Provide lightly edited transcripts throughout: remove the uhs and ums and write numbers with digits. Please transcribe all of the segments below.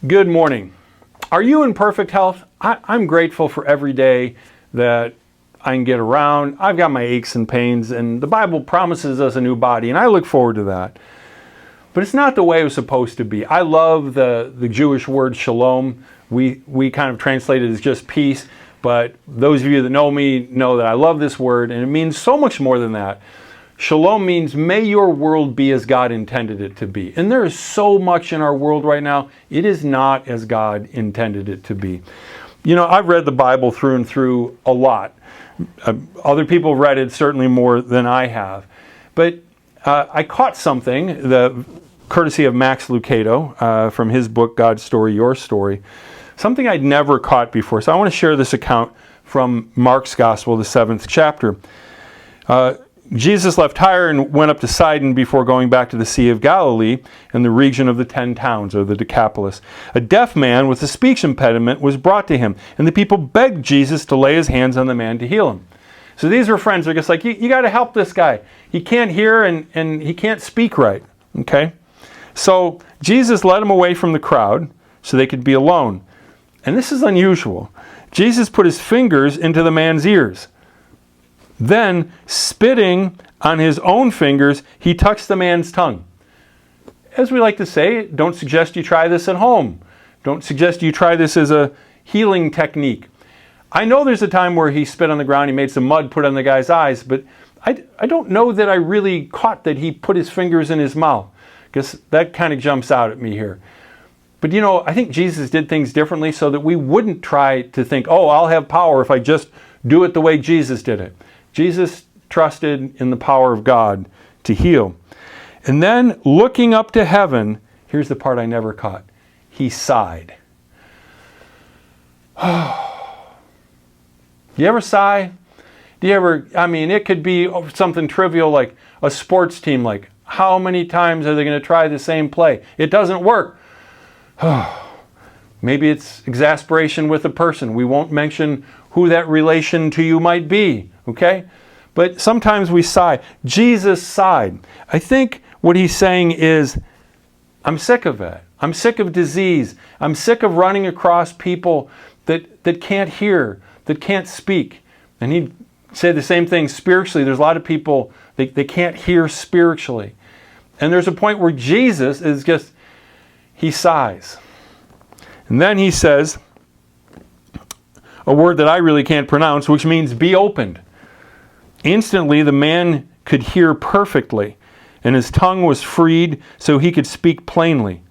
Good morning. Are you in perfect health? I'm grateful for every day that I can get around. I've got my aches and pains, and the Bible promises us a new body, and I look forward to that. But it's not the way it was supposed to be. I love the Jewish word shalom. We kind of translate it as just peace, but those of you that know me know that I love this word, and it means so much more than that. Shalom means, may your world be as God intended it to be. And there is so much in our world right now, it is not as God intended it to be. You know, I've read the Bible through and through a lot. Other people have read it certainly more than I have. But I caught something, courtesy of Max Lucado, from his book, God's Story, Your Story, something I'd never caught before. So I want to share this account from Mark's Gospel, the 7th chapter. Jesus left Tyre and went up to Sidon before going back to the Sea of Galilee in the region of the 10 towns, or the Decapolis. A deaf man with a speech impediment was brought to him, and the people begged Jesus to lay his hands on the man to heal him. So these were friends. They're just like, you got to help this guy. He can't hear and he can't speak right. Okay? So Jesus led him away from the crowd so they could be alone. And this is unusual. Jesus put his fingers into the man's ears. Then, spitting on his own fingers, he touched the man's tongue. As we like to say, don't suggest you try this at home. Don't suggest you try this as a healing technique. I know there's a time where he spit on the ground, he made some mud, put it on the guy's eyes, but I don't know that I really caught that he put his fingers in his mouth, because that kind of jumps out at me here. But you know, I think Jesus did things differently so that we wouldn't try to think, oh, I'll have power if I just do it the way Jesus did it. Jesus trusted in the power of God to heal. And then, looking up to heaven, here's the part I never caught. He sighed. Do you ever sigh? Do you ever, it could be something trivial like a sports team, like how many times are they going to try the same play? It doesn't work. Maybe it's exasperation with a person. We won't mention who that relation to you might be, okay? But sometimes we sigh. Jesus sighed. I think what he's saying is, I'm sick of it. I'm sick of disease. I'm sick of running across people that can't hear, that can't speak. And he'd say the same thing spiritually. There's a lot of people, they can't hear spiritually. And there's a point where Jesus is just, he sighs. And then he says a word that I really can't pronounce, which means be opened. Instantly, the man could hear perfectly, and his tongue was freed so he could speak plainly.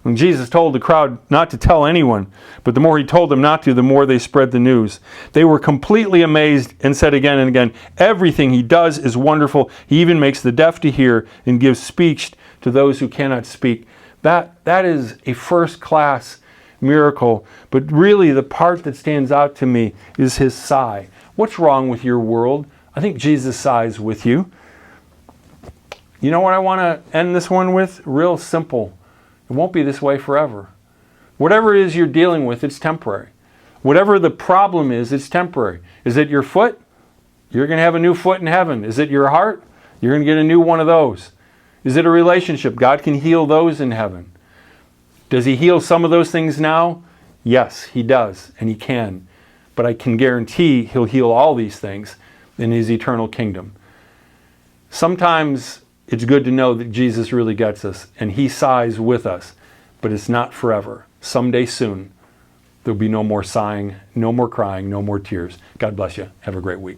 And Jesus told the crowd not to tell anyone, but the more he told them not to, the more they spread the news. They were completely amazed and said again and again, everything he does is wonderful. He even makes the deaf to hear and gives speech to those who cannot speak. That is a first-class miracle, but really the part that stands out to me is his sigh. What's wrong with your world? I think Jesus sighs with you. You know what I want to end this one with? Real simple. It won't be this way forever. Whatever it is you're dealing with, it's temporary. Whatever the problem is, it's temporary. Is it your foot? You're going to have a new foot in heaven. Is it your heart? You're going to get a new one of those. Is it a relationship? God can heal those in heaven. Does he heal some of those things now? Yes, he does, and he can. But I can guarantee he'll heal all these things in his eternal kingdom. Sometimes it's good to know that Jesus really gets us, and he sighs with us, but it's not forever. Someday soon, there'll be no more sighing, no more crying, no more tears. God bless you. Have a great week.